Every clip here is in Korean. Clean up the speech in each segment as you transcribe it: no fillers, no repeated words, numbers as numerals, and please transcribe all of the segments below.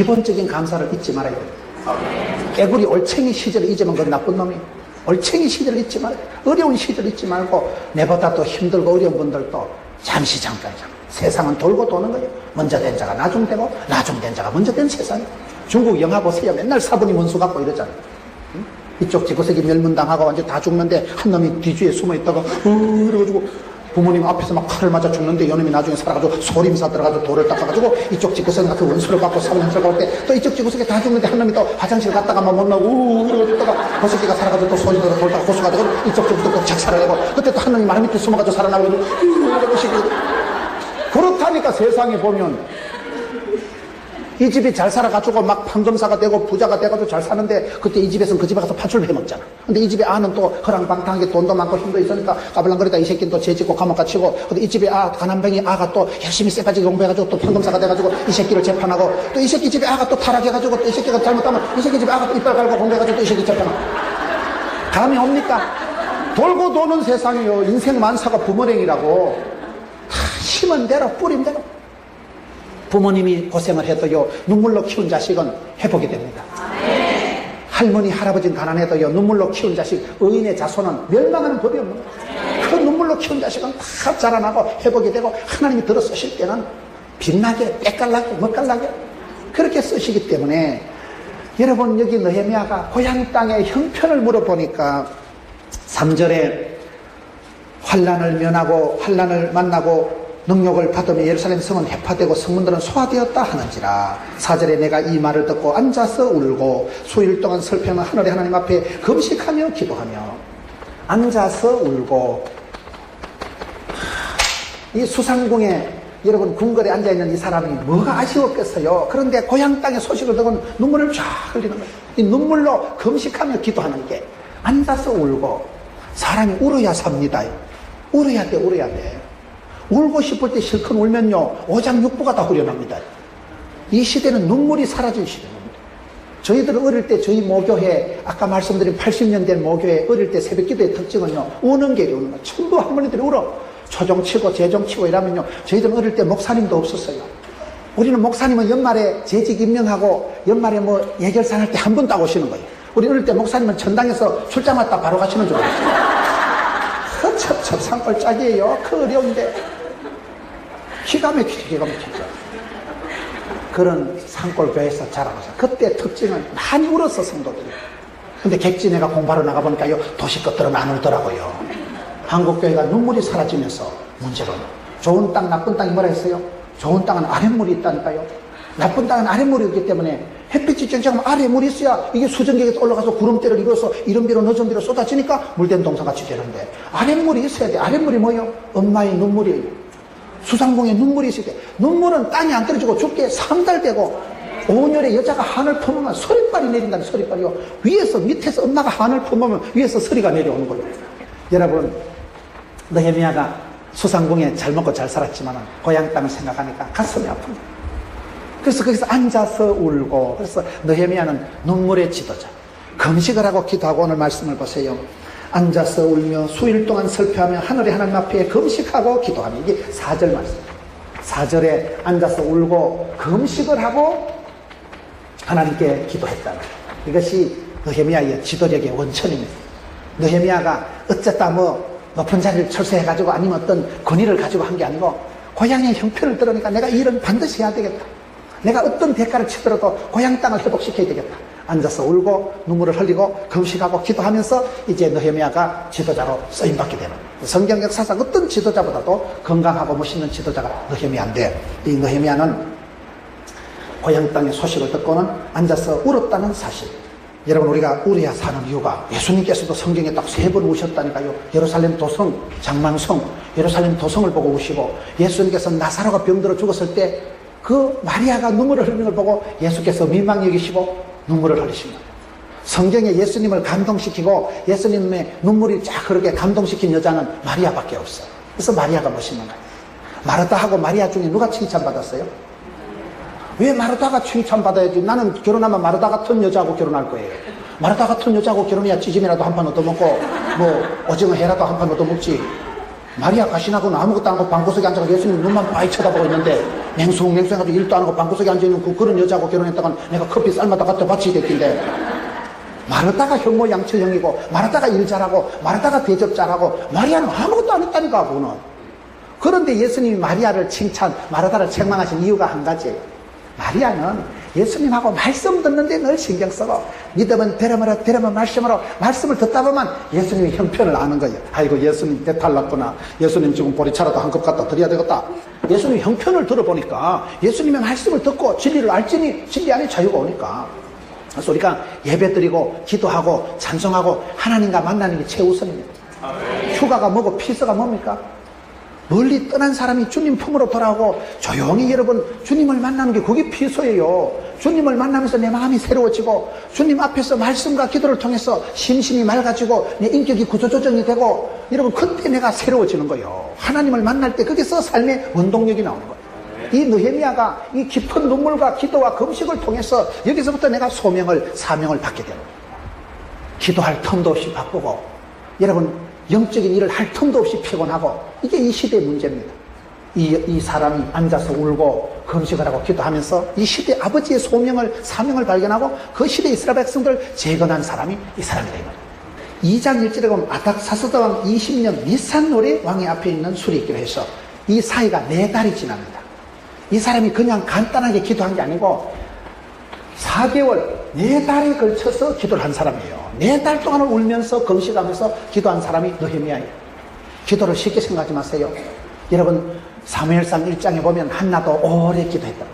기본적인 감사를 잊지 말아야 돼요. 깨구리 올챙이 시절을 잊으면 그건 나쁜 놈이에요. 올챙이 시절을 잊지 말아요. 어려운 시절을 잊지 말고 내보다 더 힘들고 어려운 분들도 잠시 잠깐 세상은 돌고 도는 거예요. 먼저 된 자가 나중되고 나중된 자가 먼저 된 세상이에요. 중국 영화 보세요. 맨날 사부님 원수 갖고 이러잖아요. 응? 이쪽 지구석이 멸문당하고 완전 다 죽는데 한 놈이 뒤주에 숨어 있다가 이래가지고 부모님 앞에서 막 칼을 맞아 죽는데 이놈이 나중에 살아가지고 소림사 들어가지고 돌을 닦아가지고 이쪽 지구석에 그 원수를 받고 사부님 들어갈 때 또 이쪽 지구석에 다 죽는데 한 놈이 또 화장실 갔다가만 못 나오고 이러고 있다가 그 새끼가 살아가지고 또 소리 들어 돌 닦고 고수가 되고 이쪽 지구석 또 작살을 내고 그때 또 한 놈이 말 밑에 숨어가지고 살아나고 이러고 그렇다니까 세상에 보면 이 집이 잘 살아가지고 막 판검사가 되고 부자가 돼가지고 잘 사는데 그때 이 집에서는 그 집에 가서 파출을 해먹잖아. 근데 이 집에 아는 또 허랑방탕하게 돈도 많고 힘도 있으니까 까불랑거리다 이 새끼는 또 죄짓고 감옥 갇히고 근데 이 집에 가난뱅이 아가 또 열심히 쎄빠지게 공부해가지고 또 판검사가 돼가지고 이 새끼를 재판하고 또 이 새끼 집에 아가 또 타락해가지고 또 이 새끼가 잘못하면 이 새끼 집에 아가 또 이빨 갈고 공부해가지고 또 이 새끼 재판하고 감이 옵니까? 돌고 도는 세상이요. 인생 만사가 부모랭이라고 다 심은 대로 뿌린 대로 부모님이 고생을 해도요 눈물로 키운 자식은 회복이 됩니다. 할머니 할아버지는 가난해도요 눈물로 키운 자식 의인의 자손은 멸망하는 법이 없는 거예요. 그 눈물로 키운 자식은 다 자라나고 회복이 되고 하나님이 들어 쓰실 때는 빛나게 때깔나게 멋깔나게 그렇게 쓰시기 때문에 여러분 여기 느헤미야가 고향 땅의 형편을 물어보니까 3절에 환난을 면하고 환난을 만나고 능력을 받으며 예루살렘 성은 해파되고 성문들은 소화되었다 하는지라 4절에 내가 이 말을 듣고 앉아서 울고 수일 동안 슬퍼하며 하늘의 하나님 앞에 금식하며 기도하며 앉아서 울고 이 수상궁에 여러분 궁궐에 앉아있는 이 사람이 뭐가 아쉬웠겠어요. 그런데 고향 땅의 소식을 듣고는 눈물을 쫙 흘리는 거예요. 이 눈물로 금식하며 기도하는 게 앉아서 울고 사람이 울어야 삽니다. 울어야 돼 울어야 돼. 울고 싶을 때 실컷 울면요 오장육부가 다 후련합니다. 이 시대는 눈물이 사라진 시대입니다. 저희들은 어릴 때 저희 모교회 아까 말씀드린 80년 된 모교회 어릴 때 새벽기도의 특징은요 우는 게 우는 거예요. 전부 할머니들이 울어 초종치고 재종치고 이러면요 저희들은 어릴 때 목사님도 없었어요. 우리는 목사님은 연말에 재직 임명하고 연말에 뭐 예결산 할 때 한 번 딱 오시는 거예요. 우리 어릴 때 목사님은 전당에서 출장 왔다 바로 가시는 줄 알았어요. 참 산골짜기예요. 그 어려운데 기가 막히죠. 그런 산골교회에서 자라고서 그때 특징은 많이 울었어 성도들이. 근데 객진회가 공부하러 나가보니까요 도시 것들은 안 울더라고요. 한국교회가 눈물이 사라지면서 문제로 좋은 땅 나쁜 땅이 뭐라 했어요? 좋은 땅은 아랫물이 있다니까요. 나쁜 땅은 아랫물이 있기 때문에 햇빛이 쨍쨍하면 아랫물이 있어야 이게 수증기에서 올라가서 구름대를 이루어서 이른비로 늦은 비로 쏟아지니까 물된 동산같이 되는데 아랫물이 있어야 돼. 아랫물이 뭐예요? 엄마의 눈물이에요. 수상공에 눈물이 있을 때 눈물은 땅에 안 떨어지고 죽게 3달 되고 5년에 여자가 한을 품으면 서리빨이 내린다는 서리빨이요. 위에서 밑에서 엄마가 한을 품으면 위에서 서리가 내려오는 거예요. 여러분 느헤미야가 수상공에 잘 먹고 잘 살았지만 고향 땅을 생각하니까 가슴이 아픕니다. 그래서 거기서 앉아서 울고 그래서 느헤미야는 눈물의 지도자 금식을 하고 기도하고 오늘 말씀을 보세요. 앉아서 울며 수일 동안 슬퍼하며 하늘의 하나님 앞에 금식하고 기도하며 이게 4절 말씀 4절에 앉아서 울고 금식을 하고 하나님께 기도했다는 이것이 느헤미야의 지도력의 원천입니다. 느헤미야가 어쨌다 뭐 높은 자리를 철수해가지고 아니면 어떤 권위를 가지고 한 게 아니고 고향의 형편을 들으니까 내가 이 일은 반드시 해야 되겠다. 내가 어떤 대가를 치더라도 고향 땅을 회복시켜야 되겠다. 앉아서 울고 눈물을 흘리고 금식하고 기도하면서 이제 느헤미야가 지도자로 쓰임받게 되는 성경 역사상 어떤 지도자보다도 건강하고 멋있는 지도자가 느헤미야인데 이 느헤미야는 고향 땅의 소식을 듣고는 앉아서 울었다는 사실. 여러분 우리가 울어야 사는 이유가 예수님께서도 성경에 딱 3번 우셨다니까요. 예루살렘 도성, 장망성, 예루살렘 도성을 보고 우시고 예수님께서 나사로가 병들어 죽었을 때 그 마리아가 눈물을 흘리는 걸 보고 예수께서 민망히 여기시고 눈물을 흘리십니다. 성경에 예수님을 감동시키고 예수님의 눈물이 쫙 그렇게 감동시킨 여자는 마리아밖에 없어요. 그래서 마리아가 멋있는 거예요. 마르다하고 마리아 중에 누가 칭찬받았어요? 왜 마르다가 칭찬받아야지? 나는 결혼하면 마르다 같은 여자하고 결혼할 거예요. 마르다 같은 여자하고 결혼해야 찌짐이라도 한 판 얻어먹고 뭐 오징어 회라도 한 판 얻어먹지. 마리아 가신하고는 아무것도 안 하고 방구석에 앉아서 예수님 눈만 빠이 쳐다보고 있는데 냉수해가지고 일도 안 하고 방구석에 앉아있는 그런 여자하고 결혼했다가 내가 커피 쌀마다 갖다 바치게 됐긴데, 마르다가 현모양처형이고 마르다가 일 잘하고 마르다가 대접 잘하고 마리아는 아무것도 안 했다니까. 그거는. 그런데 예수님이 마리아를 칭찬, 마르다를 책망하신 이유가 한 가지. 마리아는 예수님하고 말씀 듣는데 늘 신경 쓰고, 믿으면 들으므로 들으면 말씀으로, 말씀을 듣다 보면 예수님의 형편을 아는 거예요. 아이고 예수님 대탈났구나, 예수님 지금 보리차라도 한 컵 갖다 드려야 되겠다. 예수님 형편을 들어보니까 예수님의 말씀을 듣고 진리를 알지니 진리 안에 자유가 오니까. 그래서 우리가 예배드리고 기도하고 찬송하고 하나님과 만나는 게 최우선입니다. 휴가가 뭐고 피서가 뭡니까? 멀리 떠난 사람이 주님 품으로 돌아오고 조용히 여러분 주님을 만나는 게 그게 피서예요. 주님을 만나면서 내 마음이 새로워지고 주님 앞에서 말씀과 기도를 통해서 심신이 맑아지고 내 인격이 구조조정이 되고, 여러분 그때 내가 새로워지는 거예요. 하나님을 만날 때 거기서 삶의 원동력이 나오는 거예요. 이 느헤미야가 이 깊은 눈물과 기도와 금식을 통해서 여기서부터 내가 소명을, 사명을 받게 되는 거예요. 기도할 틈도 없이 바쁘고, 여러분 영적인 일을 할 틈도 없이 피곤하고, 이게 이 시대의 문제입니다. 이 사람이 앉아서 울고 금식을 하고 기도하면서 이 시대 아버지의 소명을, 사명을 발견하고 그 시대 이스라엘 백성들을 재건한 사람이 이 사람이 된 거예요. 2장 1절에 보면 아닥사스다 왕 20년 니산노레 왕의 앞에 있는 술이 있기로 해서 이 사이가 4달이 지납니다. 이 사람이 그냥 간단하게 기도한 게 아니고 4개월, 4달에 걸쳐서 기도를 한 사람이에요. 4달 동안을 울면서 금식하면서 기도한 사람이 느헤미야예요. 기도를 쉽게 생각하지 마세요. 여러분 사무엘상 1장에 보면 한나도 오래 기도했다.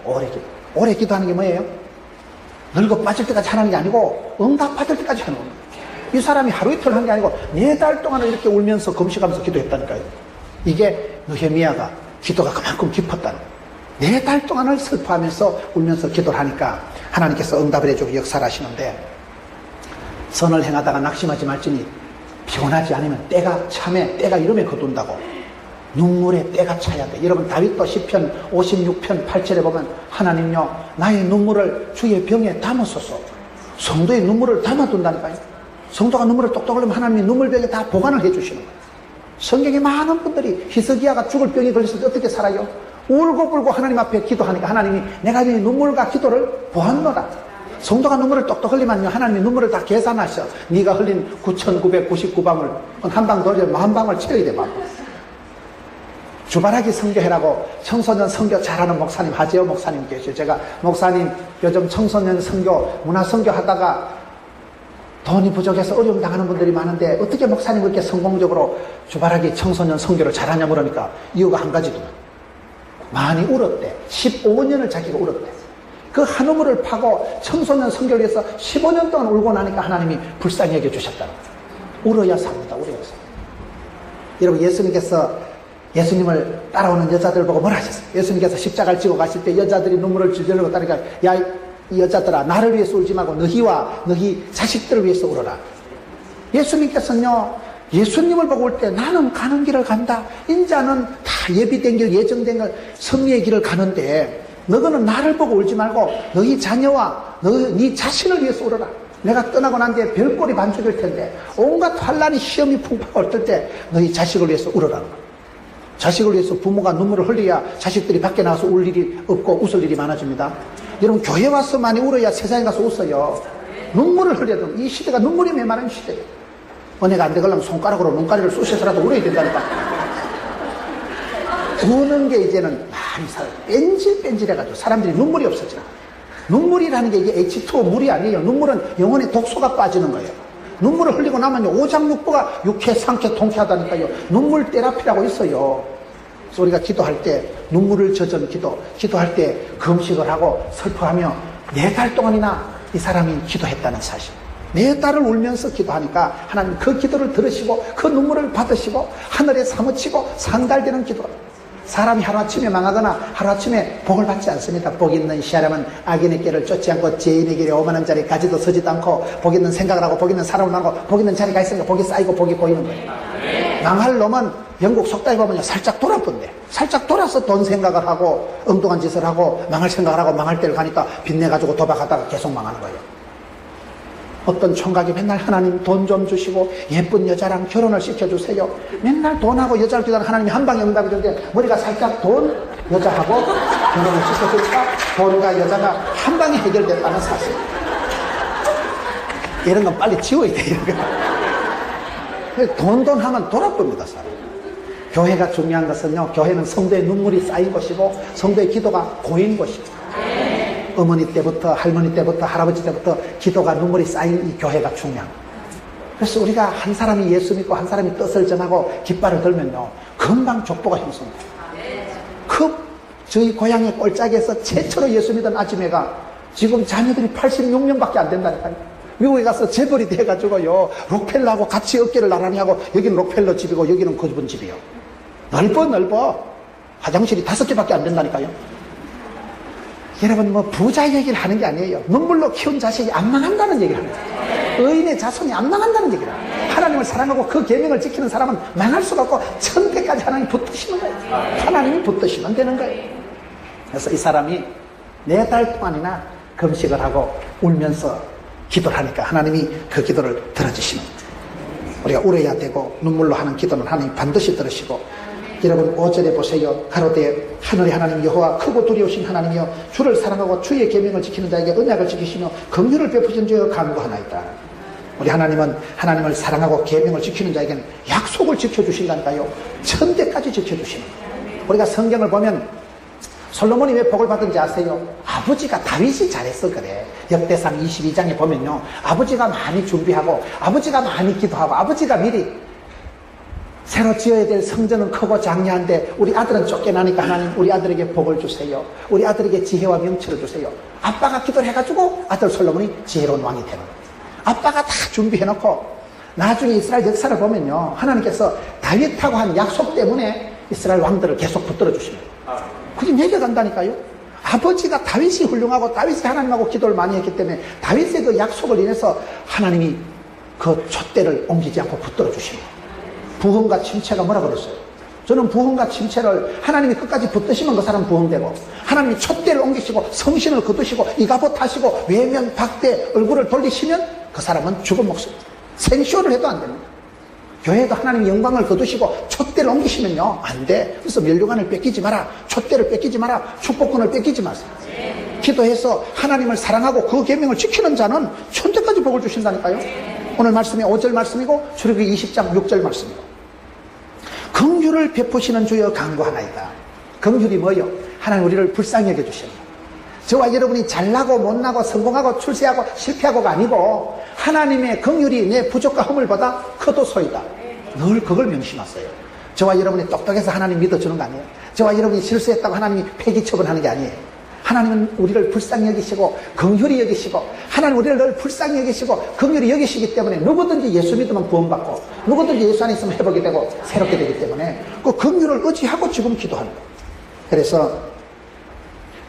오래 기도하는 게 뭐예요? 늙어 빠질 때까지 하는 게 아니고 응답받을 때까지 하는 겁니다. 이 사람이 하루 이틀 한 게 아니고 4달 동안을 이렇게 울면서 금식하면서 기도했다니까요. 이게 느헤미야가 기도가 그만큼 깊었다는 거예요. 4달 동안을 슬퍼하면서 울면서 기도를 하니까 하나님께서 응답을 해주고 역사를 하시는데, 선을 행하다가 낙심하지 말지니 피곤하지 않으면 때가 참에, 때가 이름에 거둔다고. 눈물에 때가 차야 돼. 여러분 다윗도 시편 56편 8절에 보면 하나님요 나의 눈물을 주의 병에 담으소서. 성도의 눈물을 담아둔다니까요. 성도가 눈물을 똑똑 흘리면 하나님이 눈물병에 다 보관을 해주시는 거예요. 성경에 많은 분들이 히스기야가 죽을 병에 걸렸을 때 어떻게 살아요? 울고 불고 하나님 앞에 기도하니까 하나님이 내가 이 눈물과 기도를 보았노라. 성도가 눈물을 똑똑 흘리면 하나님이 눈물을 다 계산하셔. 네가 흘린 9,999방울 한 방 더 흘리면 10,000방울 채워야 돼. 주바라기 선교회라고 청소년 선교 잘하는 목사님, 하재호 목사님 계셔요. 제가 목사님 요즘 청소년 선교, 문화 선교 하다가 돈이 부족해서 어려움 당하는 분들이 많은데 어떻게 목사님 그렇게 성공적으로 주바라기 청소년 선교를 잘하냐 물으니까 이유가 한 가지더만. 많이 울었대. 15년을 자기가 울었대. 그 한 우물을 파고 청소년 선교를 위해서 15년 동안 울고 나니까 하나님이 불쌍히 여겨주셨다는 거예요. 울어야 삽니다. 울어야 삽니다. 여러분 예수님을 따라오는 여자들 보고 뭐라 하셨어요? 예수님께서 십자가를 지고 가실 때 여자들이 눈물을 질질 흘리고 따니까 야 이 여자들아 나를 위해서 울지 말고 너희 자식들을 위해서 울어라. 예수님께서는요 예수님을 보고 올 때 나는 가는 길을 간다. 인자는 다 예비된 길, 예정된 길, 승리의 길을 가는데 너희는 나를 보고 울지 말고 너희 자녀와 네 자신을 위해서 울어라. 내가 떠나고 난 뒤에 별꼴이 반죽일 텐데 온갖 환란이 시험이 풍파가 올 때 너희 자식을 위해서 울어라는 거야. 자식을 위해서 부모가 눈물을 흘려야 자식들이 밖에 나가서 울 일이 없고 웃을 일이 많아집니다. 여러분 교회 와서 많이 울어야 세상에 가서 웃어요. 눈물을 흘려야 돼. 이 시대가 눈물이 메마른 시대예요. 은혜가 안 되려면 손가락으로 눈가리를 쑤셔서라도 울어야 된다니까. 우는 게 이제는 많이 뺀질뺀질해가지고 사람들이 눈물이 없어져. 눈물이라는 게 이게 H2O 물이 아니에요. 눈물은 영혼의 독소가 빠지는 거예요. 눈물을 흘리고 나면 오장육부가 육회, 상쾌, 통쾌하다니까요. 눈물 테라피라고 있어요. 그래서 우리가 기도할 때 눈물을 젖은 기도할 때 금식을 하고 슬퍼하며 4달 동안이나 이 사람이 기도했다는 사실. 4달을 울면서 기도하니까 하나님 그 기도를 들으시고 그 눈물을 받으시고 하늘에 사무치고 상달되는 기도. 사람이 하루아침에 망하거나 하루아침에 복을 받지 않습니다. 복 있는 시아람은 악인의 길을 쫓지 않고 죄인의 길에 오만한 자리 가지도 서지도 않고 복 있는 생각을 하고 복 있는 사람을 만나고 복 있는 자리가 있으니까 복이 쌓이고 복이 보이는 거예요. 망할 놈은 영국 속담에 보면 살짝 돌아본대. 살짝 돌아서 돈 생각을 하고 엉뚱한 짓을 하고 망할 생각을 하고 망할 때를 가니까 빚내가지고 도박하다가 계속 망하는 거예요. 어떤 총각이 맨날 하나님 돈 좀 주시고 예쁜 여자랑 결혼을 시켜주세요. 맨날 돈하고 여자를 기도하는 하나님이 한 방에 응답이 주는데 머리가 살짝 돈, 여자하고 결혼을 시켜주니까 돈과 여자가 한 방에 해결됐다는 사실. 이런 건 빨리 지워야 돼요. 돈 하면 돌아봅니다, 사람. 교회가 중요한 것은요, 교회는 성도의 눈물이 쌓인 곳이고 성도의 기도가 고인 곳이고 어머니 때부터 할머니 때부터 할아버지 때부터 기도가 눈물이 쌓인 이 교회가 중요한 거예요. 그래서 우리가 한 사람이 예수 믿고 한 사람이 뜻을 전하고 깃발을 들면요 금방 족보가 형성돼요. 저희 고향의 꼴짝에서 최초로 예수 믿은 아줌매가 지금 자녀들이 86명밖에 안 된다니까요. 미국에 가서 재벌이 돼가지고요 록펠러하고 같이 어깨를 나란히 하고 여기는 록펠러 집이고 여기는 그분 집이요. 넓어 화장실이 5개밖에 안 된다니까요. 여러분 부자 얘기를 하는 게 아니에요. 눈물로 키운 자식이 안 망한다는 얘기를 하는 거예요. 의인의 자손이 안 망한다는 얘기를 해요. 하나님을 사랑하고 그 계명을 지키는 사람은 망할 수가 없고 천대까지 하나님이 붙드시는 거예요. 하나님이 붙드시면 되는 거예요. 그래서 이 사람이 4달 동안이나 금식을 하고 울면서 기도를 하니까 하나님이 그 기도를 들어주시는 거예요. 우리가 울어야 되고 눈물로 하는 기도는 하나님이 반드시 들으시고 여러분 5절에 보세요. 가로되 하늘의 하나님 여호와 크고 두려우신 하나님이여 주를 사랑하고 주의 계명을 지키는 자에게 언약을 지키시며 긍휼을 베푸신 주여 간구하나이다. 우리 하나님은 하나님을 사랑하고 계명을 지키는 자에게는 약속을 지켜주신다니까요. 천대까지 지켜주시는 거예요. 우리가 성경을 보면 솔로몬이 왜 복을 받은지 아세요? 아버지가 다윗이 잘해서 그래. 역대상 22장에 보면요 아버지가 많이 준비하고 아버지가 많이 기도하고 아버지가 미리 새로 지어야 될 성전은 크고 장려한데 우리 아들은 쫓겨나니까 하나님 우리 아들에게 복을 주세요. 우리 아들에게 지혜와 명철을 주세요. 아빠가 기도를 해가지고 아들 솔로몬이 지혜로운 왕이 되는 거예요. 아빠가 다 준비해놓고 나중에 이스라엘 역사를 보면요 하나님께서 다윗하고 한 약속 때문에 이스라엘 왕들을 계속 붙들어 주시는 거예요. 그게 매겨간다니까요. 아버지가 다윗이 훌륭하고 다윗이 하나님하고 기도를 많이 했기 때문에 다윗의 그 약속을 인해서 하나님이 그 촛대를 옮기지 않고 붙들어 주시는 거예요. 부흥과 침체가 뭐라 그랬어요? 저는 부흥과 침체를 하나님이 끝까지 붙드시면 그 사람 부흥되고 하나님이 촛대를 옮기시고 성신을 거두시고 이가봇 하시고 외면 박대 얼굴을 돌리시면 그 사람은 죽은 목숨 생쇼를 해도 안 됩니다. 교회도 하나님이 영광을 거두시고 촛대를 옮기시면요 안 돼. 그래서 면류관을 뺏기지 마라, 촛대를 뺏기지 마라, 축복권을 뺏기지 마세요. 기도해서 하나님을 사랑하고 그 계명을 지키는 자는 천대까지 복을 주신다니까요. 오늘 말씀이 5절 말씀이고 출애굽기 20장 6절 말씀이고 긍휼을 베푸시는 주여 간구하나이다. 긍휼이 뭐요? 하나님 우리를 불쌍히 여겨주시는 거예요. 저와 여러분이 잘나고 못나고 성공하고 출세하고 실패하고가 아니고 하나님의 긍휼이 내 부족과 허물보다 크도소이다. 늘 그걸 명심하세요. 저와 여러분이 똑똑해서 하나님 믿어주는 거 아니에요. 저와 여러분이 실수했다고 하나님이 폐기 처분하는 게 아니에요. 하나님은 우리를 불쌍히 여기시고 긍휼히 여기시고 하나님 우리를 늘 불쌍히 여기시고 긍휼히 여기시기 때문에 누구든지 예수 믿으면 구원받고 누구든지 예수 안에 있으면 회복이 되고 새롭게 되기 때문에 그 긍휼을 의지하고 지금 기도하는 거예요. 그래서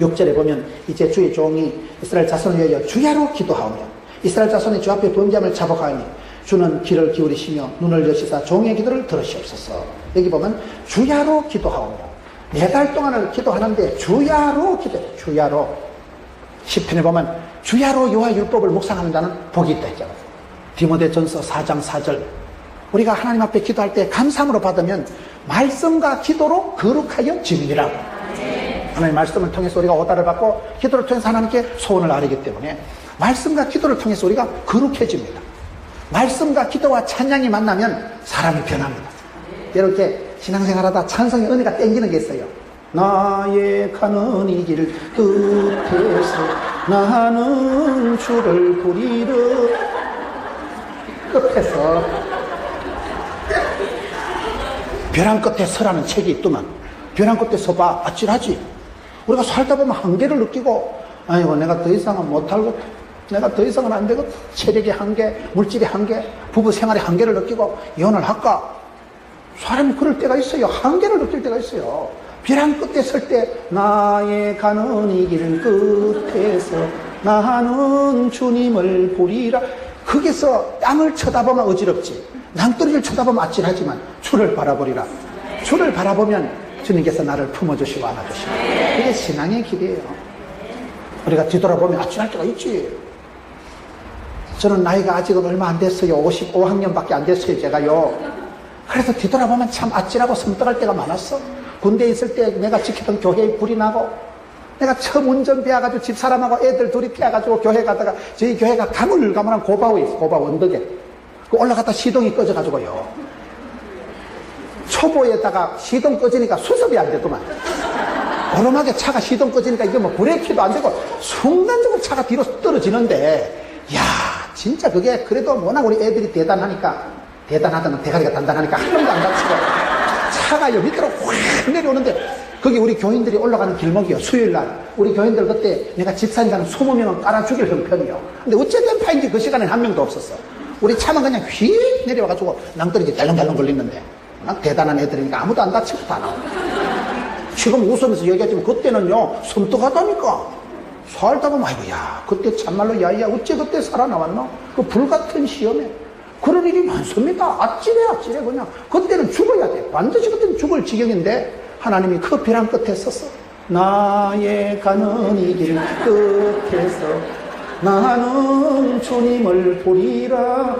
6절에 보면 이제 주의 종이 이스라엘 자손을 위하여 주야로 기도하오며 이스라엘 자손이 주 앞에 범죄함을 자복하오니 주는 귀를 기울이시며 눈을 여시사 종의 기도를 들으시옵소서. 여기 보면 주야로 기도하오며 4달 동안을 기도하는데 주야로 기도해요. 주야로. 시편에 보면 주야로 여호와 율법을 묵상하는 자는 복이 있다 했잖아요. 디모데전서 4장 4절 우리가 하나님 앞에 기도할 때 감사함으로 받으면 말씀과 기도로 거룩하여 짐이라. 하나님 말씀을 통해서 우리가 오다를 받고 기도를 통해서 하나님께 소원을 아뢰기 때문에 말씀과 기도를 통해서 우리가 거룩해집니다. 말씀과 기도와 찬양이 만나면 사람이 변합니다. 이렇게 신앙생활하다 찬송의 은혜가 땡기는 게 있어요. 나의 가는 이 길 끝에서 나는 주를 부리려. 끝에서 벼랑 끝에 서라는 책이 있더만 벼랑 끝에 서봐 아찔하지. 우리가 살다 보면 한계를 느끼고 아이고 내가 더 이상은 못하고 내가 더 이상은 안 되고 체력의 한계, 물질의 한계, 부부 생활의 한계를 느끼고 이혼을 할까? 사람이 그럴 때가 있어요. 한계를 느낄 때가 있어요. 벼랑 끝에 설 때 나의 가는 이 길 끝에서 나는 주님을 보리라. 거기서 땅을 쳐다보면 어지럽지 낭떠러지를 쳐다보면 아찔하지만 주를 바라보리라. 주를 바라보면 주님께서 나를 품어주시고 안아주시고 그게 신앙의 길이에요. 우리가 뒤돌아보면 아찔할 때가 있지. 저는 나이가 아직은 얼마 안 됐어요. 55학년밖에 안 됐어요, 제가요. 그래서 뒤돌아보면 참 아찔하고 섬뜩할 때가 많았어. 군대에 있을 때 내가 지키던 교회에 불이 나고, 내가 처음 운전 배워가지고 집사람하고 애들 둘이 태워가지고 교회 가다가, 저희 교회가 가물가물한 고바위에 있어, 고바위 언덕에. 그 올라갔다 시동이 꺼져가지고요. 초보에다가 시동 꺼지니까 수습이 안 되더만. 오르막에 차가 시동 꺼지니까 이게 뭐 브레이크도 안 되고, 순간적으로 차가 뒤로 떨어지는데, 야 진짜 그게 그래도 워낙 우리 애들이 대단하다는 대가리가 단단하니까 한 번도 안 다치고, 차가 요 밑으로 확 내려오는데, 거기 우리 교인들이 올라가는 길목이요. 수요일날 우리 교인들 그때 내가 집사님과는 20명은 깔아 죽일 형편이요. 근데 어쨌든 파인지 그 시간엔 한 명도 없었어. 우리 차만 그냥 휙 내려와가지고 낭떠러지 달렁달렁 걸리는데, 대단한 애들이니까 아무도 안 다치고 다 나와. 지금 웃으면서 얘기하지만 그때는요 섬뜩하다니까. 살다 보면 아이고 야 그때 참말로 야야 어째 그때 살아나왔노? 그 불같은 시험에 그런 일이 많습니다. 아찔해 그냥. 그때는 죽어야 돼. 반드시 그때는 죽을 지경인데 하나님이 그 벼랑 끝에 섰어. 나의 가는 이 길 끝에서 나는 주님을 보리라.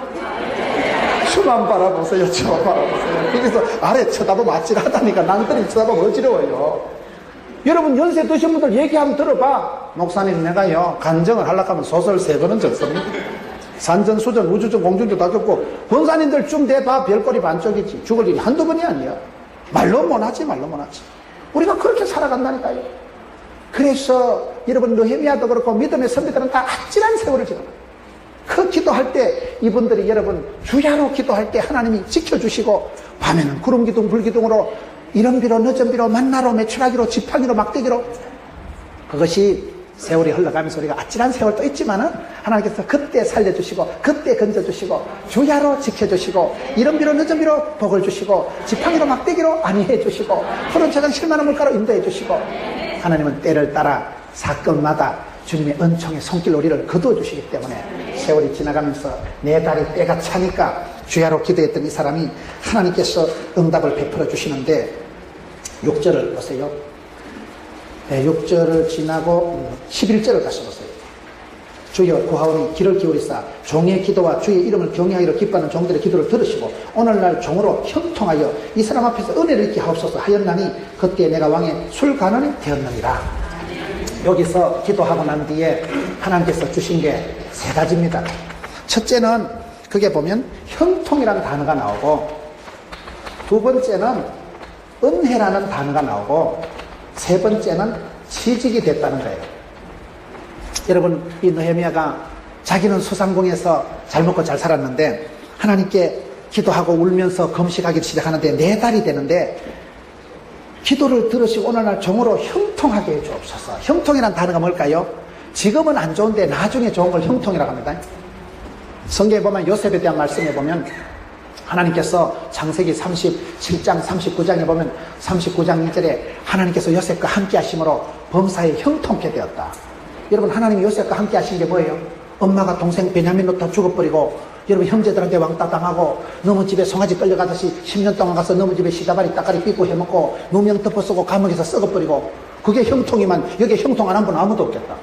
저만 바라보세요. 저만 바라보세요. 그래서 아래 쳐다보면 아찔하다니까. 낭떠러지 쳐다보면 어지러워요. 여러분 연세 드신 분들 얘기 한번 들어봐. 목사님 내가요 간증을 하려고 하면 소설 3권은 적습니다. 산전, 수전, 우주전, 공중전 다 겪고, 권사님들 좀 대봐 별거리 반쪽이지. 죽을 일이 한두 번이 아니야. 말로 못하지. 우리가 그렇게 살아간다니까요. 그래서 여러분 느헤미야도 그렇고 믿음의 선배들은 다 아찔한 세월을 지나. 그 기도할 때 이분들이 여러분 주야로 기도할 때 하나님이 지켜주시고, 밤에는 구름기둥 불기둥으로 이른 비로 늦은 비로 만나로 메추라기로 지팡이로 막대기로, 그것이 세월이 흘러가면서 우리가 아찔한 세월도 있지만은 하나님께서 그때 살려주시고 그때 건져주시고 주야로 지켜주시고 이른 비로 늦은 비로 복을 주시고 지팡이로 막대기로 안위해 주시고 푸른 저장 실만한 물가로 인도해 주시고, 하나님은 때를 따라 사건마다 주님의 은총의 손길 우리를 거두어 주시기 때문에 세월이 지나가면서 내 다리 때가 차니까 주야로 기도했던 이 사람이 하나님께서 응답을 베풀어 주시는데, 6절을 보세요. 네, 6절을 지나고 11절을 다시 보세요. 주여 구하오니 귀를 기울이사 종의 기도와 주의 이름을 경외하기를 기뻐하는 종들의 기도를 들으시고 오늘날 종으로 형통하여 이 사람 앞에서 은혜를 잊게 하옵소서 하였나니 그때 내가 왕의 술관원이 되었느니라. 여기서 기도하고 난 뒤에 하나님께서 주신 게 3가지입니다. 첫째는 그게 보면 형통이라는 단어가 나오고, 2번째는 은혜라는 단어가 나오고, 3번째는 취직이 됐다는 거예요. 여러분 이 느헤미야가 자기는 소상공에서 잘 먹고 잘 살았는데 하나님께 기도하고 울면서 금식하기 시작하는데 4달이 되는데, 기도를 들으시고 오늘날 종으로 형통하게 해 주옵소서. 형통이라는 단어가 뭘까요? 지금은 안 좋은데 나중에 좋은 걸 형통이라고 합니다. 성경에 보면 요셉에 대한 말씀에 보면 하나님께서 창세기 37장 39장에 보면 39장 2절에 하나님께서 요셉과 함께 하심으로 범사에 형통케 되었다. 여러분 하나님이 요셉과 함께 하신 게 뭐예요? 엄마가 동생 베냐민 놓다 죽어버리고, 여러분 형제들한테 왕따 당하고, 너무 집에 송아지 끌려가듯이 10년 동안 가서 너무 집에 시다바리 따까리 삐고 해먹고 누명 덮어쓰고 감옥에서 썩어버리고, 그게 형통이면 여기에 형통 안 한 분은 아무도 없겠다.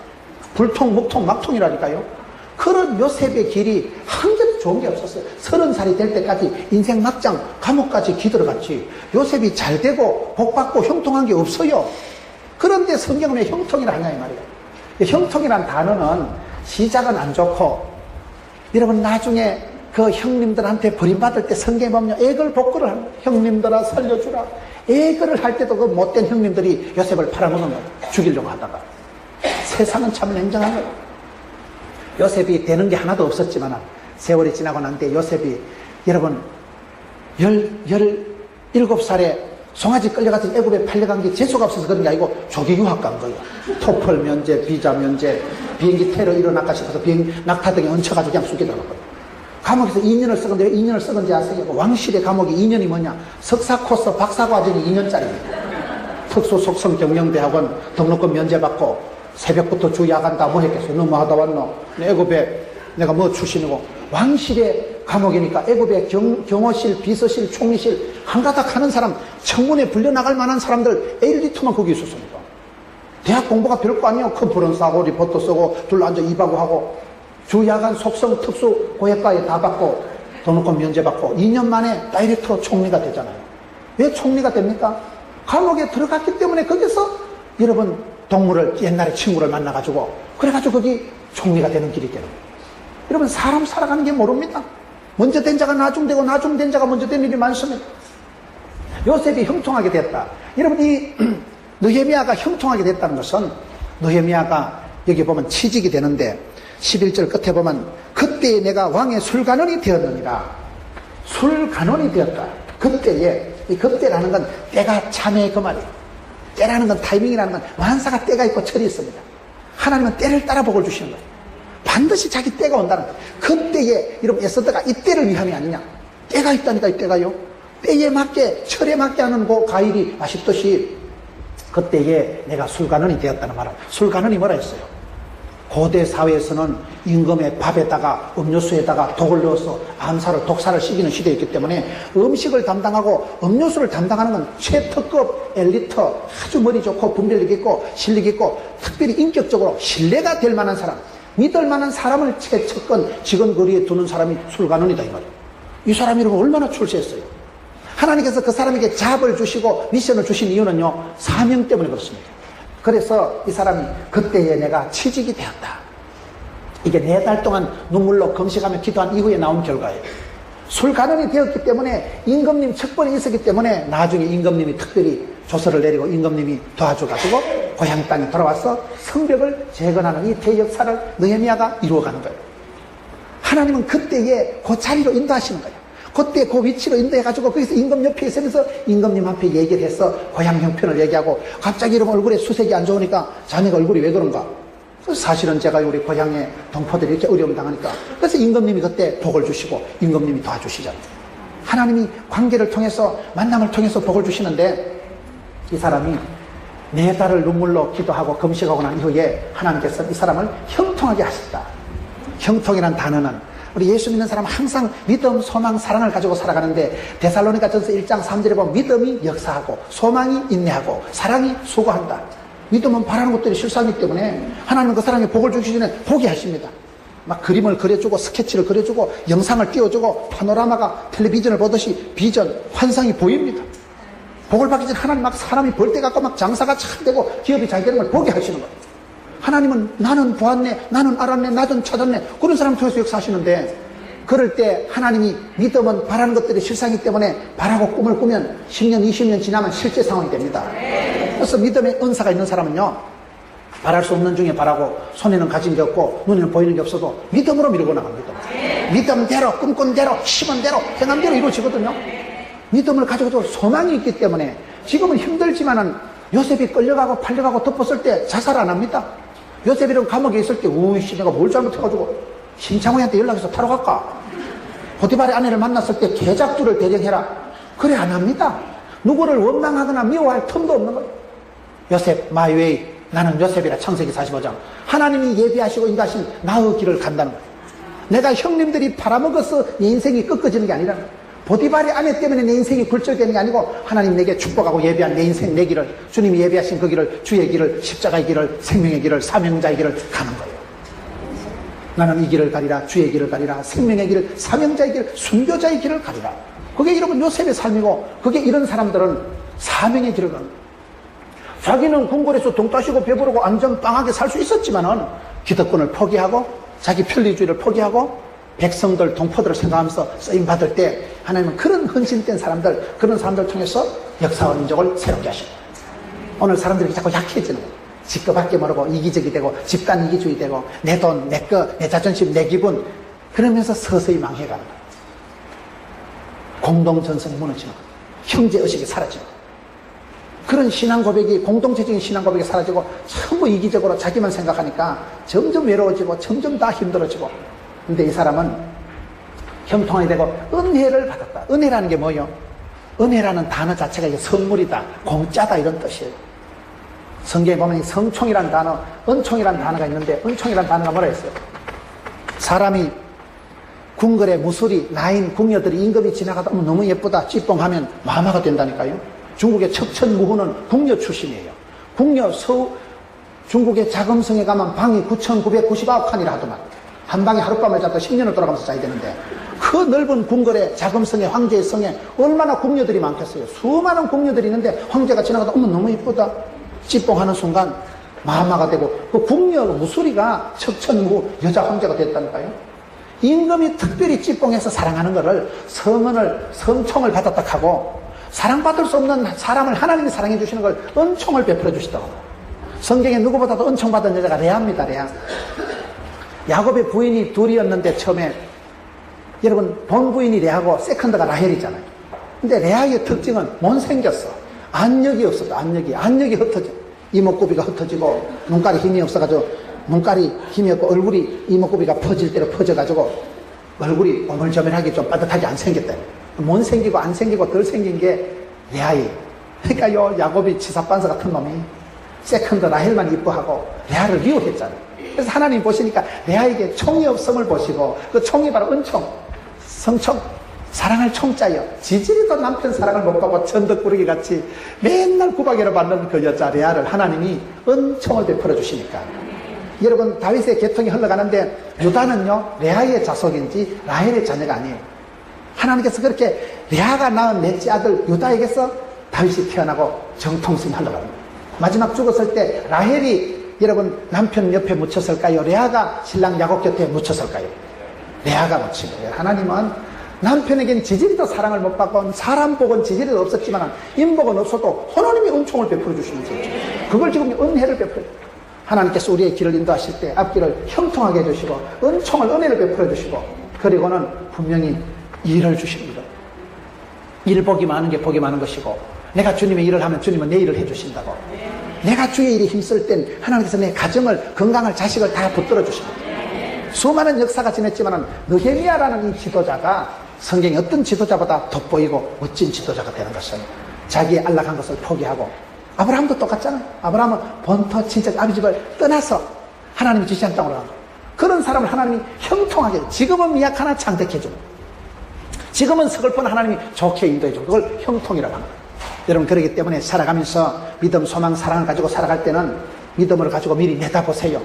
불통 묵통 막통이라니까요. 그런 요셉의 길이 한결 좋은 게 없었어요. 30살이 될 때까지 인생 막장 감옥까지 기들어갔지. 요셉이 잘 되고 복받고 형통한 게 없어요. 그런데 성경은 왜 형통이라 하냐 이 말이에요. 형통이란 단어는 시작은 안 좋고, 여러분 나중에 그 형님들한테 버림받을 때 성경에 보면 애걸 복구를 하는 거예요. 형님들아 살려주라. 애걸을 할 때도 그 못된 형님들이 요셉을 팔아먹은 거예요. 죽이려고 하다가. 세상은 참 냉정한 거예요. 요셉이 되는 게 하나도 없었지만 세월이 지나고 난 뒤에 요셉이 여러분 17살에 송아지 끌려가서 애굽에 팔려간 게 재수가 없어서 그런 게 아니고 조기 유학 간 거예요. 토플 면제, 비자 면제, 비행기 테러 일어날까 싶어서 비행기 낙타등에 얹혀가지고 그냥 쑥기더라고요. 감옥에서 2년을 썩은데 왜 2년을 썩은지 아세요? 왕실의 감옥이 2년이 뭐냐? 석사 코스 박사 과정이 2년짜리입니다. 특수 속성 경영대학원 등록금 면제받고 새벽부터 주 야간 다 뭐 했겠어요? 너 뭐 하다 왔노? 애굽에 내가 뭐 출신이고, 왕실의 감옥이니까 애굽의 경호실, 비서실, 총리실 한가닥 하는 사람, 청문회 불려나갈 만한 사람들 엘리트만 거기 있었습니다. 대학 공부가 별거 아니에요. 컴프런스 하고 리포트 쓰고 둘러 앉아 입하고 하고. 주야간 속성 특수 고액과에 다 받고 등록금 면제받고 2년 만에 다이렉트로 총리가 되잖아요. 왜 총리가 됩니까? 감옥에 들어갔기 때문에 거기서 여러분 동물을 옛날에 친구를 만나가지고 그래가지고 거기 총리가 되는 길이 되는 거예요. 여러분 사람 살아가는 게 모릅니다. 먼저 된 자가 나중 되고 나중 된 자가 먼저 된 일이 많습니다. 요셉이 형통하게 됐다. 여러분 이 느헤미야가 형통하게 됐다는 것은 느헤미야가 여기 보면 취직이 되는데 11절 끝에 보면 그때에 내가 왕의 술관원이 되었느니라. 술관원이 되었다. 그때에, 이 그때라는 건 때가 참에 그 말이에요. 때라는 건 타이밍이라는 건 완사가 때가 있고 철이 있습니다. 하나님은 때를 따라 복을 주시는 거예요. 반드시 자기 때가 온다는 거예요. 그때에 여러분 에스더가 이 때를 위함이 아니냐. 때가 있다니까 이 때가요. 때에 맞게 철에 맞게 하는 그 과일이 맛있듯이 그때에 내가 술관원이 되었다는 말은 술관원이 뭐라 했어요? 고대 사회에서는 임금의 밥에다가 음료수에다가 독을 넣어서 암살을 독사를 시키는 시대였기 때문에 음식을 담당하고 음료수를 담당하는 건 최특급 엘리트 아주 머리 좋고 분별력 있고 실력 있고 특별히 인격적으로 신뢰가 될 만한 사람 믿을 만한 사람을 최측근 직원거리에 두는 사람이 술관원이다 이 말이에요. 이 사람이 여러분 얼마나 출세했어요. 하나님께서 그 사람에게 잡을 주시고 미션을 주신 이유는요 사명 때문에 그렇습니다. 그래서 이 사람이 그때에 내가 취직이 되었다. 이게 4달 동안 눈물로 금식하며 기도한 이후에 나온 결과예요. 술관원이 되었기 때문에 임금님 척벌이 있었기 때문에 나중에 임금님이 특별히 조서를 내리고 임금님이 도와줘가지고 고향 땅에 돌아와서 성벽을 재건하는 이 대역사를 느헤미야가 이루어가는 거예요. 하나님은 그때에 그 자리로 인도하시는 거예요. 그때 그 위치로 인도해가지고 거기서 임금 옆에 있으면서 임금님 앞에 얘기를 해서 고향 형편을 얘기하고 갑자기 이러면 얼굴에 수색이 안 좋으니까 자네가 얼굴이 왜 그런가? 사실은 제가 우리 고향에 동포들이 이렇게 어려움을 당하니까 그래서 임금님이 그때 복을 주시고 임금님이 도와주시잖아요. 하나님이 관계를 통해서 만남을 통해서 복을 주시는데 이 사람이 4달을 눈물로 기도하고 금식하고 난 이후에 하나님께서 이 사람을 형통하게 하셨다. 형통이라는 단어는 우리 예수 믿는 사람은 항상 믿음, 소망, 사랑을 가지고 살아가는데 데살로니가전서 1장 3절에 보면 믿음이 역사하고 소망이 인내하고 사랑이 수고한다. 믿음은 바라는 것들이 실상이기 때문에 하나님은 그 사람에게 복을 주시기 전에 보게 하십니다. 막 그림을 그려주고 스케치를 그려주고 영상을 띄워주고 파노라마가 텔레비전을 보듯이 비전, 환상이 보입니다. 복을 받기 전에 하나님 막 사람이 벌 때 갖고 막 장사가 잘 되고 기업이 잘 되는 걸 보게 하시는 거예요. 하나님은 나는 보았네, 나는 알았네, 나는 찾았네 그런 사람 통해서 역사하시는데 그럴 때 하나님이 믿음은 바라는 것들이 실상이기 때문에 바라고 꿈을 꾸면 10년, 20년 지나면 실제 상황이 됩니다. 그래서 믿음의 은사가 있는 사람은요 바랄 수 없는 중에 바라고 손에는 가진 게 없고 눈에는 보이는 게 없어도 믿음으로 밀고 나갑니다. 믿음대로 꿈꾼 대로 심은 대로 행한 대로 이루어지거든요. 믿음을 가지고도 소망이 있기 때문에 지금은 힘들지만은 요셉이 끌려가고 팔려가고 덮었을 때 자살 안 합니다. 요셉이랑 감옥에 있을 때 우이씨 내가 뭘 잘못해가지고 심창호한테 연락해서 타러 갈까? 보디발의 아내를 만났을 때 계작주를 대령해라. 그래 안 합니다. 누구를 원망하거나 미워할 틈도 없는 거예요. 요셉 마이웨이 나는 요셉이라 창세기 45장 하나님이 예비하시고 인도하신 나의 길을 간다는 거예요. 내가 형님들이 팔아먹어서 내 인생이 꺾어지는 게 아니라 보디발의 아내 때문에 내 인생이 굴절되는 게 아니고 하나님 내게 축복하고 예비한 내 인생 내 길을 주님이 예비하신 그 길을 주의 길을 십자가의 길을 생명의 길을 사명자의 길을 가는 거예요. 나는 이 길을 가리라 주의 길을 가리라 생명의 길을 사명자의 길을 순교자의 길을 가리라. 그게 여러분 요셉의 삶이고 그게 이런 사람들은 사명의 길을 가는 거예요. 자기는 궁궐에서 돈 따시고 배부르고 안전빵하게 살 수 있었지만은 기득권을 포기하고 자기 편리주의를 포기하고 백성들, 동포들을 생각하면서 쓰임받을 때 하나님은 그런 헌신된 사람들, 그런 사람들 통해서 역사와 민족을 새롭게 하십니다. 오늘 사람들이 자꾸 약해지는 거예요. 지껏밖에 모르고 이기적이 되고 집단 이기주의 되고 내 돈, 내 거, 내 자존심, 내 기분 그러면서 서서히 망해가는 거예요. 공동전선이 무너지는 거예요. 형제의식이 사라지는 거예요. 그런 신앙 고백이 공동체적인 신앙 고백이 사라지고 전부 이기적으로 자기만 생각하니까 점점 외로워지고 점점 다 힘들어지고 근데 이 사람은 형통하게 되고 은혜를 받았다. 은혜라는 게 뭐예요? 은혜라는 단어 자체가 이게 선물이다, 공짜다 이런 뜻이에요. 성경에 보면 성총이라는 단어, 은총이라는 단어가 있는데 은총이라는 단어가 뭐라 했어요? 사람이 궁궐에 무술이 나인 궁녀들이 임금이 지나가다 너무 예쁘다 찌뽕하면 마마가 된다니까요. 중국의 척천무후는 궁녀 출신이에요. 궁녀 중국의 자금성에 가면 방이 9,999칸이라 하더만 한 방에 하룻밤을 자도 10년을 돌아가면서 자야 되는데 그 넓은 궁궐에 자금성에 황제의 성에 얼마나 궁녀들이 많겠어요. 수많은 궁녀들이 있는데 황제가 지나가다 어머 너무 이쁘다 찌뽕하는 순간 마마가 되고 그 궁녀 무수리가 척천무 여자 황제가 됐다니까요. 임금이 특별히 찌뽕해서 사랑하는 것을 성총을 받았다 하고 사랑받을 수 없는 사람을 하나님이 사랑해 주시는 걸 은총을 베풀어 주시더라고요. 성경에 누구보다도 은총받은 여자가 레아입니다. 레아. 야곱의 부인이 둘이었는데 처음에 여러분 본 부인이 레아고 세컨드가 라헬이잖아요. 근데 레아의 특징은 못생겼어. 안력이 없었다. 안력이 흩어져. 이목구비가 흩어지고 눈깔이 힘이 없어가지고 눈깔이 힘이 없고 얼굴이 이목구비가 퍼질 대로 퍼져가지고 얼굴이 오물조물하게 좀 빠듯하게 안 생겼다. 못생기고 안 생기고 덜 생긴 게 레아이. 그러니까 요 야곱이 치사반사 같은 놈이 세컨드 라헬만 이뻐하고 레아를 미워했잖아요. 그래서 하나님 보시니까 레아에게 총이 없음을 보시고 그 총이 바로 은총, 성총, 사랑할 총자여. 지지리도 남편 사랑을 못 받고 천덕꾸러기 같이 맨날 구박이를 받는 그 여자 레아를 하나님이 은총을 베풀어 주시니까. 여러분 다윗의 계통이 흘러가는데 유다는요 레아의 자손인지 라헬의 자녀가 아니에요. 하나님께서 그렇게 레아가 낳은 넷째 아들 유다에게서 다윗이 태어나고 정통성이 흘러갑니다. 마지막 죽었을 때 라헬이 여러분 남편 옆에 묻혔을까요? 레아가 신랑 야곱 곁에 묻혔을까요? 레아가 묻히고. 하나님은 남편에겐 지지리도 사랑을 못 받고 사람 복은 지지리도 없었지만 인복은 없어도 하나님이 은총을 베풀어 주시는 거죠. 그걸 지금 은혜를 베풀어. 하나님께서 우리의 길을 인도하실 때 앞길을 형통하게 해주시고 은총을 은혜를 베풀어 주시고 그리고는 분명히 일을 주십니다. 일 복이 많은 게 복이 많은 것이고 내가 주님의 일을 하면 주님은 내 일을 해주신다고. 내가 주의 일이 힘쓸 땐 하나님께서 내 가정을 건강을 자식을 다 붙들어 주십니다. 수많은 역사가 지냈지만 느헤미야라는 이 지도자가 성경의 어떤 지도자보다 돋보이고 멋진 지도자가 되는 것은 자기의 안락한 것을 포기하고 아브라함도 똑같잖아요. 아브라함은 본토 친척 아비 집을 떠나서 하나님이 지시한 땅으로 가고 그런 사람을 하나님이 형통하게 지금은 미약하나 창택해주고 지금은 서글픈 하나님이 좋게 인도해주고 그걸 형통이라고 합니다. 여러분 그렇기 때문에 살아가면서 믿음, 소망, 사랑을 가지고 살아갈 때는 믿음을 가지고 미리 내다보세요.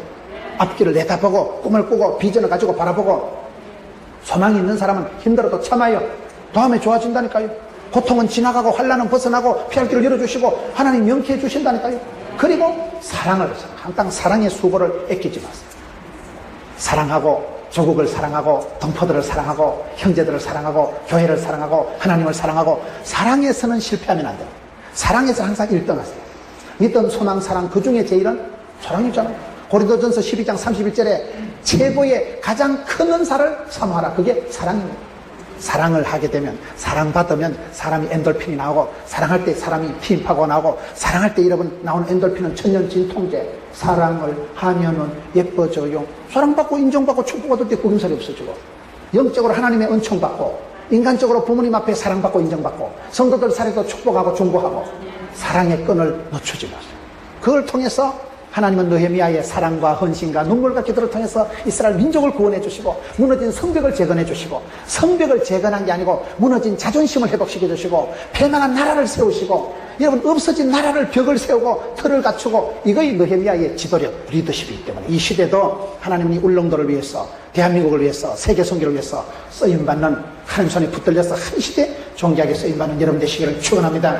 앞길을 내다보고 꿈을 꾸고 비전을 가지고 바라보고 소망이 있는 사람은 힘들어도 참아요. 다음에 좋아진다니까요. 고통은 지나가고 환난은 벗어나고 피할 길을 열어주시고 하나님 명쾌해 주신다니까요. 그리고 사랑을 항상 사랑의 수고를 아끼지 마세요. 사랑하고 조국을 사랑하고 동포들을 사랑하고 형제들을 사랑하고 교회를 사랑하고 하나님을 사랑하고 사랑에서는 실패하면 안 돼요. 사랑에서 항상 1등하세요. 믿음, 소망, 사랑 그 중에 제일은 사랑이잖아요. 고린도전서 12장 31절에 최고의 가장 큰 은사를 사모하라. 그게 사랑입니다. 사랑을 하게 되면 사랑받으면 사람이 엔돌핀이 나오고 사랑할 때 사람이 피임파고 나오고 사랑할 때 여러분 나오는 엔돌핀은 천년 진통제. 사랑을 하면은 예뻐져요. 사랑받고 인정받고 축복받을 때 구김살이 없어지고 영적으로 하나님의 은총받고 인간적으로 부모님 앞에 사랑받고 인정받고 성도들 사이에도 축복하고 중보하고 사랑의 끈을 놓치지 마세요. 그걸 통해서 하나님은 느헤미야의 사랑과 헌신과 눈물과 기도를 통해서 이스라엘 민족을 구원해 주시고 무너진 성벽을 재건해 주시고 성벽을 재건한 게 아니고 무너진 자존심을 회복시켜 주시고 패망한 나라를 세우시고 여러분 없어진 나라를 벽을 세우고 틀을 갖추고 이거의 느헤미야의 지도력 리더십이기 때문에 이 시대도 하나님이 울릉도를 위해서 대한민국을 위해서 세계 선교를 위해서 쓰임받는 하나님 손에 붙들려서 한 시대 존귀하게 쓰임받는 여러분 되시기를 축원합니다.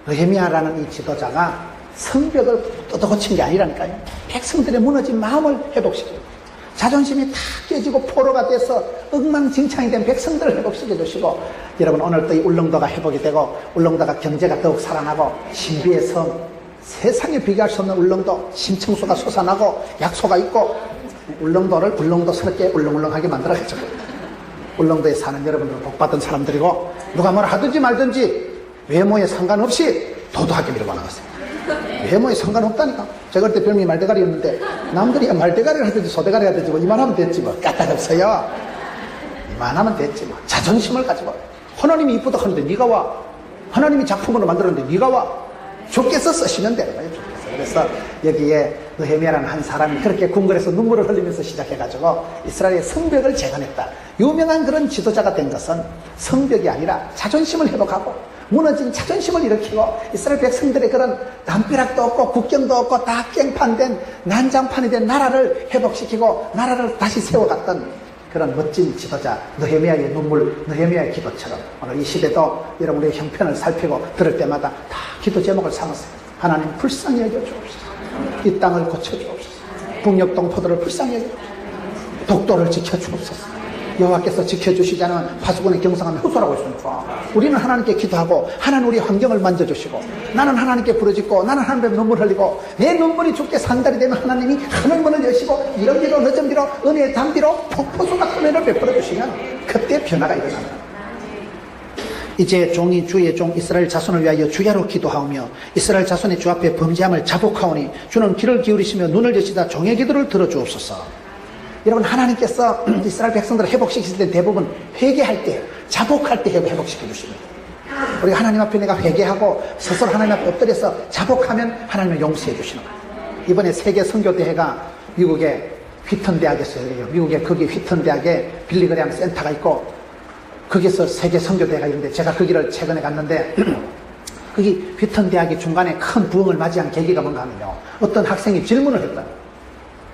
느헤미야라는 이 지도자가 성벽을 뜯어고친 게 아니라니까요. 백성들의 무너진 마음을 회복시켜요. 자존심이 다 깨지고 포로가 돼서 엉망진창이 된 백성들을 회복시켜 주시고 여러분 오늘 또 이 울릉도가 회복이 되고 울릉도가 경제가 더욱 살아나고 신비의 섬 세상에 비교할 수 없는 울릉도 심청수가 솟아나고 약소가 있고 울릉도를 울릉도스럽게 울렁울렁하게 만들어가지고 울릉도에 사는 여러분들은 복받은 사람들이고 누가 뭐라 하든지 말든지 외모에 상관없이 도도하게 밀고 나갔어요. 외모에 상관없다니까. 제가 그때 별명이 말대가리였는데 남들이 말대가리를 하든지 소대가리를 하든지 뭐 이만하면 됐지 뭐 까딱없어요. 이만하면 됐지 뭐. 자존심을 가지고 하나님이 이쁘다 하는데 네가 와. 하나님이 작품으로 만들었는데 네가 와. 주께서 쓰시면 되는 거예요. 주께서. 그래서 여기에 느헤미야라는 한 사람이 그렇게 궁궐에서 눈물을 흘리면서 시작해가지고 이스라엘의 성벽을 재건했다. 유명한 그런 지도자가 된 것은 성벽이 아니라 자존심을 회복하고 무너진 자존심을 일으키고 이스라엘 백성들의 그런 담벼락도 없고 국경도 없고 다 깽판된 난장판이 된 나라를 회복시키고 나라를 다시 세워갔던 그런 멋진 지도자 느헤미야의 눈물, 느헤미야의 기도처럼 오늘 이 시대도 여러분의 형편을 살피고 들을 때마다 다 기도 제목을 삼았어요. 하나님 불쌍히 여겨주옵소서. 이 땅을 고쳐주옵소서. 북녘 동포들을 불쌍히 여겨주옵소서. 독도를 지켜주옵소서. 여호와께서 지켜주시지 않으면 파수꾼의 경성하면 후소라고 있습니다. 우리는 하나님께 기도하고 하나님 우리 환경을 만져주시고 나는 하나님께 부르짖고 나는 하나님께 눈물 흘리고 내 눈물이 주께 상달이 되면 하나님이 하늘문을 여시고 이런 뒤로 늦은 뒤로 은혜의 담비로 폭포수 같은 은혜를 베풀어 주시면 그때 변화가 일어납니다. 이제 종이 주의 종 이스라엘 자손을 위하여 주야로 기도하오며 이스라엘 자손의 주 앞에 범죄함을 자복하오니 주는 귀를 기울이시며 눈을 여시다 종의 기도를 들어주옵소서. 여러분 하나님께서 이스라엘 백성들을 회복시키실 때 대부분 회개할 때 자복할 때 회복시켜 주십니다. 우리가 하나님 앞에 내가 회개하고 스스로 하나님 앞에 엎드려서 자복하면 하나님을 용서해 주시는 거예요. 이번에 세계 선교대회가 미국의 휘턴 대학에서 열려요. 미국의 거기 휘턴 대학에 빌리그레암 센터가 있고 거기서 세계 선교대회가 있는데 제가 거기를 최근에 갔는데 거기 휘턴 대학이 중간에 큰 부흥을 맞이한 계기가 뭔가 하면요, 어떤 학생이 질문을 했다.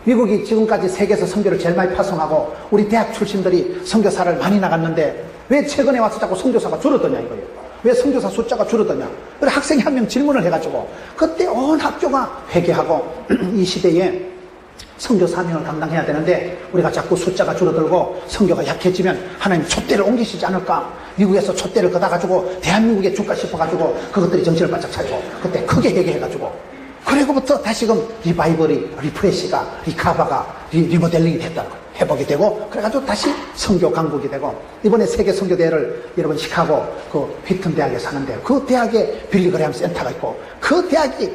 미국이 지금까지 세계에서 선교를 제일 많이 파송하고 우리 대학 출신들이 선교사를 많이 나갔는데 왜 최근에 와서 자꾸 선교사가 줄어드냐 이거예요. 왜 선교사 숫자가 줄어드냐. 그래 학생이 한 명 질문을 해가지고 그때 온 학교가 회개하고 이 시대에 선교 사명을 감당해야 되는데 우리가 자꾸 숫자가 줄어들고 선교가 약해지면 하나님 촛대를 옮기시지 않을까. 미국에서 촛대를 걷어가지고 대한민국에 줄까 싶어가지고 그것들이 정신을 바짝 차리고 그때 크게 회개해가지고 그리고부터 다시금 리바이벌이, 리프레시가, 리카바가, 리모델링이 됐다는 거예요. 회복이 되고, 그래가지고 다시 선교 강국이 되고, 이번에 세계 선교대회를 여러분 시카고 그 휘튼 대학에서 하는데, 그 대학에 빌리그레암 센터가 있고, 그 대학이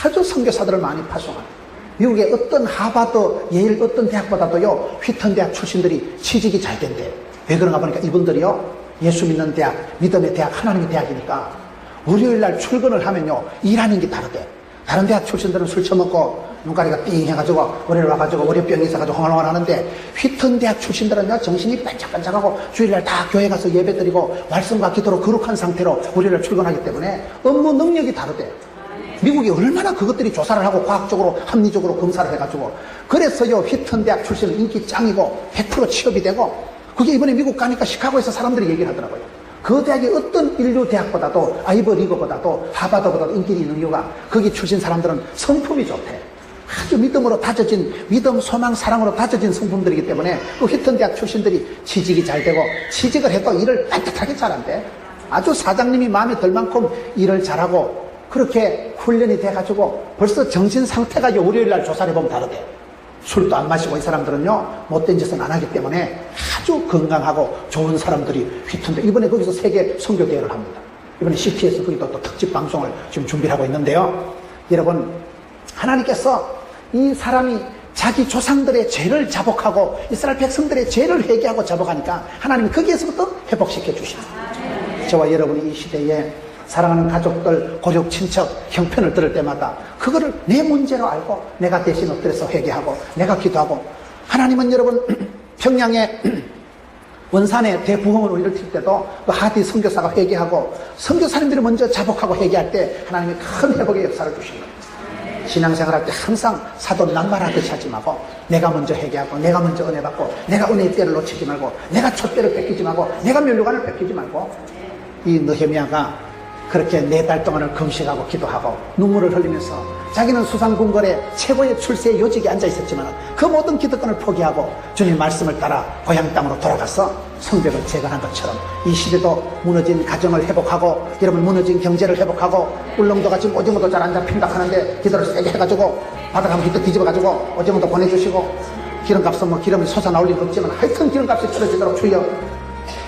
아주 선교사들을 많이 파송합니다. 미국의 어떤 하버드, 예일 어떤 대학보다도요, 휘튼 대학 출신들이 취직이 잘 된대요. 왜 그런가 보니까 이분들이요, 예수 믿는 대학, 믿음의 대학, 하나님의 대학이니까, 월요일 날 출근을 하면요, 일하는 게 다르대. 다른 대학 출신들은 술 처먹고 눈가리가 삥 해가지고 월요일 와가지고 월요병이 있어가지고 흥얼흥얼 하는데 휘튼 대학 출신들은요 정신이 반짝반짝하고 주일날 다 교회 가서 예배 드리고 말씀과 기도로 거룩한 상태로 월요일날 출근하기 때문에 업무 능력이 다르대. 미국이 얼마나 그것들이 조사를 하고 과학적으로 합리적으로 검사를 해가지고 그래서요 휘튼 대학 출신은 인기 짱이고 100% 취업이 되고 그게 이번에 미국 가니까 시카고에서 사람들이 얘기를 하더라고요. 그 대학이 어떤 인류 대학보다도 아이버리그보다도 하버드보다도 인기가 있는 이유가 거기 출신 사람들은 성품이 좋대. 아주 믿음으로 다져진 믿음, 소망, 사랑으로 다져진 성품들이기 때문에 그 휘튼 대학 출신들이 취직이 잘 되고 취직을 해도 일을 떳떳하게 잘한대. 아주 사장님이 마음에 들 만큼 일을 잘하고 그렇게 훈련이 돼가지고 벌써 정신 상태가 월요일날 조사를 해보면 다르대. 술도 안 마시고 이 사람들은요 못된 짓은 안 하기 때문에 아주 건강하고 좋은 사람들이 휘튼데 이번에 거기서 세계 선교대회를 합니다. 이번에 CT에서 거기도 또 특집 방송을 지금 준비를 하고 있는데요. 여러분 하나님께서 이 사람이 자기 조상들의 죄를 자복하고 이스라엘 백성들의 죄를 회개하고 자복하니까 하나님이 거기에서부터 회복시켜 주십니다. 저와 여러분이 이 시대에 사랑하는 가족들, 고륙, 친척, 형편을 들을 때마다 그거를 내 문제로 알고 내가 대신 엎드려서 회개하고 내가 기도하고 하나님은 여러분 평양의 원산의 대부흥을 우리를 튈 때도 그 하디 선교사가 회개하고 선교사님들이 먼저 자복하고 회개할 때 하나님이 큰 회복의 역사를 주신 거예요. 신앙생활할 때 항상 사도 낱말하듯이 하지 말고 내가 먼저 회개하고 내가 먼저 은혜 받고 내가 은혜의 때를 놓치지 말고 내가 촛대를 뺏기지 말고 내가 면류관을 뺏기지 말고 이 느헤미야가 그렇게 4달 동안을 금식하고 기도하고 눈물을 흘리면서 자기는 수상궁궐의 최고의 출세의 요직에 앉아 있었지만 그 모든 기득권을 포기하고 주님 말씀을 따라 고향 땅으로 돌아가서 성벽을 재건한 것처럼 이 시대도 무너진 가정을 회복하고 여러분 무너진 경제를 회복하고 울릉도가 지금 오징어도 잘 안 잡힌다 하는데 기도를 세게 해가지고 바닥 한번 뒤집어가지고 오징어도 보내주시고 기름값은 뭐 기름이 솟아나올 리는 없지만 하여튼 기름값이 줄어지도록 주여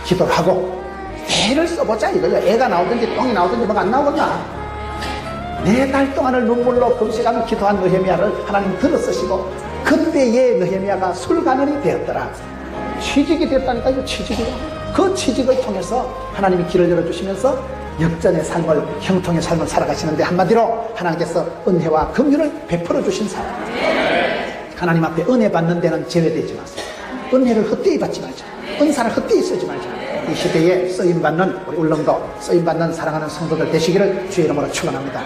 기도를 하고 애를 써보자 이거요. 애가 나오든지 똥이 나오든지 뭐가 안 나오겠나. 4달 동안을 눈물로 금식하며 기도한 느헤미야를 하나님 들어쓰시고 그때의 느헤미야가 술관원이 되었더라. 취직이 됐다니까요. 취직이요. 그 취직을 통해서 하나님이 길을 열어주시면서 역전의 삶을 형통의 삶을 살아가시는데 한마디로 하나님께서 은혜와 긍휼을 베풀어 주신 사람. 하나님 앞에 은혜 받는 데는 제외되지 마세요. 은혜를 헛되이 받지 말자. 은사를 헛되이 쓰지 말자. 이 시대에 쓰임받는 우리 울릉도 쓰임받는 사랑하는 성도들 되시기를 주의 이름으로 축원합니다.